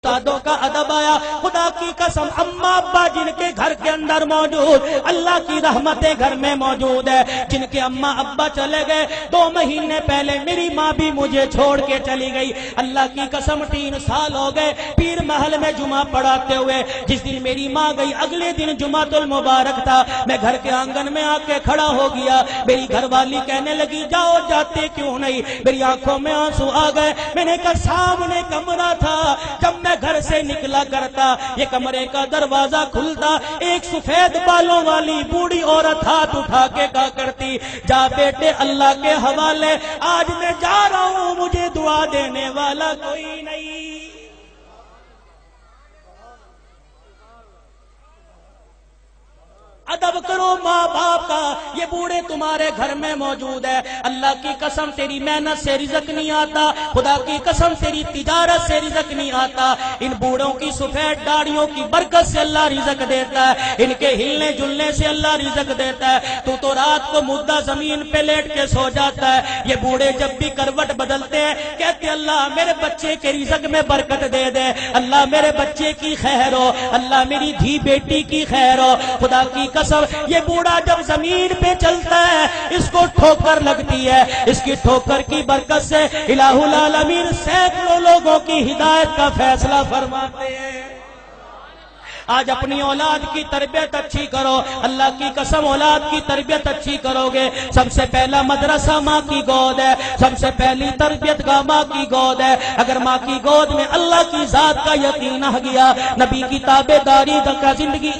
استادوں کا ادب آیا. خدا کی قسم اماں ابا جن کے گھر کے اندر موجود, اللہ کی رحمتیں گھر میں موجود ہے. جن کے اماں ابا چلے گئے 2 مہینے پہلے میری ماں بھی مجھے چھوڑ کے چلی گئی. اللہ کی قسم 3 سال ہو گئے پیر محل میں جمعہ پڑھاتے ہوئے. جس دن میری ماں گئی اگلے دن جمعۃ المبارک تھا. میں گھر کے آنگن میں آ کے کھڑا ہو گیا. میری گھر والی کہنے لگی جاؤ جاتے کیوں نہیں. میری آنکھوں میں آنسو آ گئے. میں نے کہا سامنے کمرہ تھا, جب میں گھر سے نکلا کرتا یہ کمرے کا دروازہ کھلتا, ایک سفید بالوں والی بوڑھی عورت ہاتھ اٹھا کے کہا کرتی جا بیٹے اللہ کے حوالے, آج میں جا رہا ہوں مجھے دعا دینے والا کوئی نہیں. ادب کرو ماں باپ کا. یہ بوڑھے تمہارے گھر میں موجود ہے. اللہ کی قسم تیری محنت سے رزق نہیں آتا, خدا کی قسم تیری تجارت سے رزق نہیں آتا. ان بوڑھوں کی سفید داڑھیوں کی برکت سے اللہ رزق دیتا ہے. ان کے ہلنے جلنے سے اللہ رزق دیتا ہے. تو رات کو مردہ زمین پہ لیٹ کے سو جاتا ہے. یہ بوڑھے جب بھی کروٹ بدلتے ہیں کہتے اللہ میرے بچے کے رزق میں برکت دے دے, اللہ میرے بچے کی خیر ہو, اللہ میری دھی بیٹی کی خیر ہو. خدا کی قسم یہ بوڑھا جب زمین پہ چلتا ہے اس کو ٹھوکر لگتی ہے. اس کی ٹھوکر کی برکت سے الہ العالمین سینکڑوں لوگوں کی ہدایت کا فیصلہ فرماتے ہیں. آج اپنی اولاد کی تربیت اچھی کرو. اللہ کی قسم اولاد کی تربیت اچھی کرو گے. سب سے پہلا مدرسہ ماں کی گود ہے. سب سے پہلی تربیت گاہ ماں کی گود ہے. اگر ماں کی گود میں اللہ کی ذات کا یقین آ گیا, نبی کی تابع داری کا زندگی,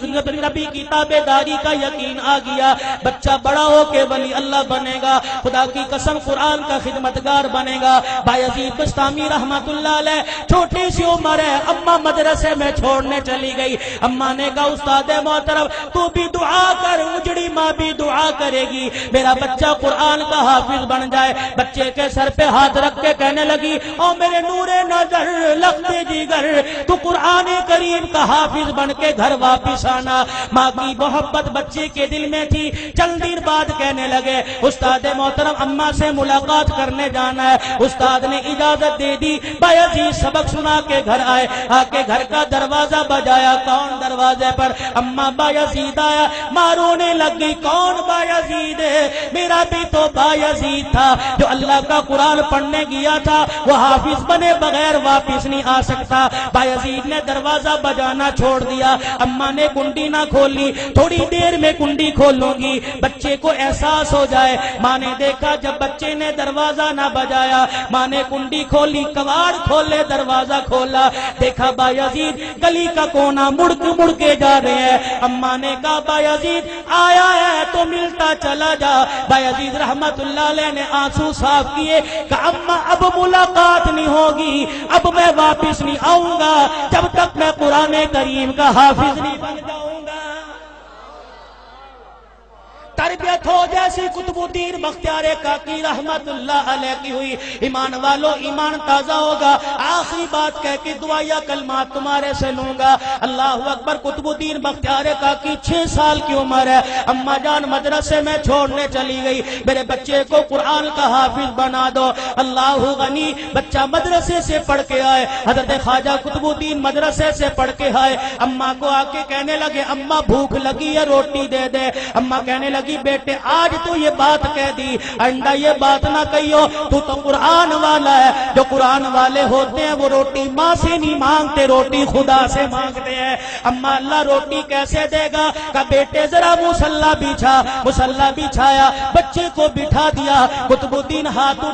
نبی کی تابع داری کا یقین آ گیا, بچہ بڑا ہو کے ولی اللہ بنے گا. خدا کی قسم قرآن کا خدمتگار بنے گا. بایزید بستامی رحمت اللہ علیہ چھوٹی سی عمر ہے, اماں مدرسے میں چھوڑنے چلی گئی. اماں نے کہا استاد محترم تو بھی دعا کر, اجڑی ماں بھی دعا کرے گی میرا بچہ قرآن کا حافظ بن جائے. بچے کے سر پہ ہاتھ رکھ کے کہنے لگی او میرے نور نظر لخت جگر تو قرآن کریم کا حافظ بن کے گھر واپس آنا. ماں کی محبت بچے کے دل میں تھی. چند دن بعد کہنے لگے استاد محترم اماں سے ملاقات کرنے جانا ہے. استاد نے اجازت دے دی. بایزید سبق سنا کے گھر آئے. آ کے گھر کا دروازہ بجایا. کون دروازے پر؟ اماں بایزید آیا. ماں رونے لگی کون بایزید ہے؟ میرا بھی تو بایزید تھا جو اللہ کا قرآن پڑھنے گیا تھا, وہ حافظ بنے بغیر واپس نہیں آ سکتا. بایزید نے دروازہ بجانا چھوڑ دیا. اماں نے کنڈی نہ کھولی. تھوڑی دیر میں کنڈی کھولوں گی بچے کو احساس ہو جائے. ماں نے دیکھا جب بچے نے دروازہ نہ بجایا, ماں نے کنڈی کھولی, کواڑ کھولے, دروازہ کھولا, دیکھا بایزید گلی کا کونا مڑ کے جا رہے ہیں. اماں نے کہا بایزید آیا ہے تو ملتا چلا جا. بایزید رحمت اللہ علیہ نے آنسو صاف کیے کہ اماں اب ملاقات نہیں ہوگی, اب میں واپس نہیں آؤں گا جب تک میں قرآن کریم کا حافظ نہیں بن جاؤں گا. تربیت ہو جیسی قطب الدین بختیار کاکی رحمت اللہ علیہ کی ہوئی. ایمان والو ایمان تازہ ہوگا. آخری بات کہہ کے دعائیا کلمات تمہارے سے لوں گا. اللہ اکبر. قطب الدین بختیار کاکی 6 سال کی عمر ہے. اماں جان مدرسے میں چھوڑنے چلی گئی. میرے بچے کو قرآن کا حافظ بنا دو. اللہ غنی. بچہ مدرسے سے پڑھ کے آئے. حضرت خواجہ قطب الدین مدرسے سے پڑھ کے آئے. اماں کو آ کے کہنے لگے اماں بھوک لگی ہے روٹی دے دے. اماں کہنے لگی بیٹے آج تو یہ بات کہہ دی, آئندہ یہ بات نہ کہیو. تو قرآن والا ہے. جو قرآن والے ہوتے ہیں وہ روٹی ماں سے نہیں مانگتے, روٹی خدا سے مانگتے ہیں. اماں اللہ روٹی کیسے دے گا؟ کہ بیٹے ذرا مصلی بچھا. مصلی بچھایا, بچے کو بٹھا دیا. قطب الدین ہاتھ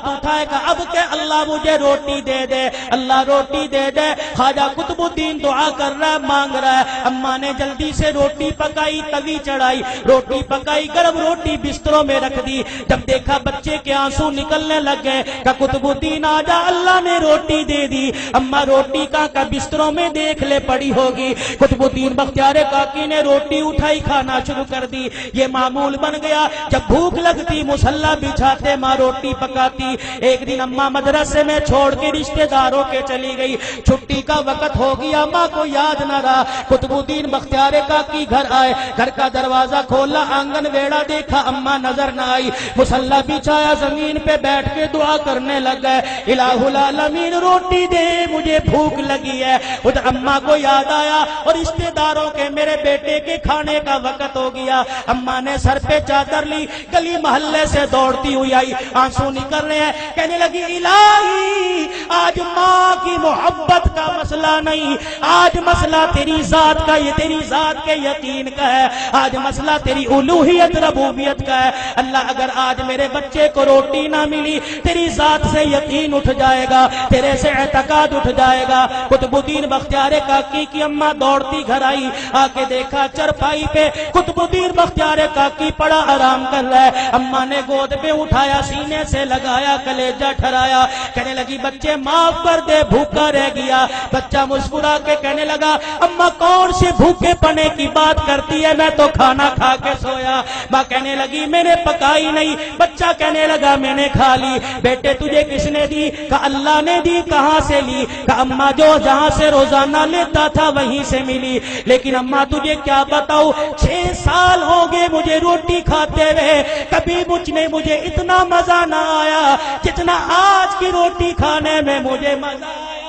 اٹھائے کہ اب کہ اللہ مجھے روٹی دے دے, اللہ روٹی دے دے. خواجہ قطب الدین دعا کر رہا ہے, مانگ رہا ہے. اماں نے جلدی سے روٹی پکائی, توی چڑھائی, روٹی پکائی, گرم روٹی بستروں میں رکھ دی. جب دیکھا بچے کے آنسو نکلنے لگ گئے کہ قطب الدین آجا اللہ نے روٹی دے دی. اماں روٹی کا بستروں میں دیکھ لے پڑی ہوگی. قطب الدین بختیار کاکی نے روٹی اٹھائی, کھانا شروع کر دی. یہ معمول بن گیا, جب بھوک لگتی مصلی بچھاتے, ماں روٹی پکاتی. ایک دن اماں مدرسے میں چھوڑ کے رشتہ داروں کے چلی گئی. چھٹی کا وقت ہو گیا, ماں کو یاد نہ رہا. قطب الدین بختیار کاکی گھر آئے. گھر کا دروازہ کھولا, آنگن ویڑا دیکھا اما نظر نہ آئی، مصلی بچھایا زمین پہ بیٹھ کے دعا کرنے لگ گئے، الہ العالمین روٹی دے مجھے بھوک لگی ہے۔ خود اما کو یاد آیا اور رشتے داروں کے میرے بیٹے کے کھانے کا وقت ہو گیا۔ اما نے سر پہ چادر لی، گلی محلے سے دوڑتی ہوئی آئی، آنسو نکل رہے ہیں، کہنے لگی الہی آج ماں کی محبت کا مسئلہ نہیں، آج مسئلہ تیری ذات کا، یہ تیری ذات کے یقین کا ہے، آج مسئلہ تیری الوہیت ربوبیت کا ہے۔ اللہ اگر آج میرے بچے کو روٹی نہ ملی، تیری ذات سے یقین اٹھ جائے گا، تیرے سے اعتقاد اٹھ جائے گا۔ قطب الدین بختیار کاکی کی اماں دوڑتی گھر آئی، آ کے دیکھا چرپائی پہ قطب الدین بختیار کاکی پڑا آرام کر رہا ہے۔ اماں نے گود پہ اٹھایا، سینے سے لگایا، کلیجہ ٹھرایا، کہنے لگی بچے معاف کر دے، بھوکا رہ گیا۔ بچہ مسکرا کے کہنے لگا اماں کون سے بھوکے پنے کی بات کرتی ہے، میں تو کھانا کھا کے سویا۔ ماں کہنے لگی میں نے پکائی نہیں، بچہ کہنے لگا میں نے کھا لی۔ بیٹے تجھے کس نے دی؟ کہا اللہ نے دی۔ کہاں سے لی؟ کہا اماں جو جہاں سے روزانہ لیتا تھا وہیں سے ملی، لیکن اماں تجھے کیا بتاؤ 6 سال ہو گئے مجھے روٹی کھاتے ہوئے، کبھی مجھ میں مجھے اتنا مزہ نہ آیا جتنا آج کی روٹی کھانے میں مجھے مزہ آیا ہے۔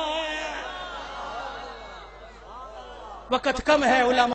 وقت کم ہے علماء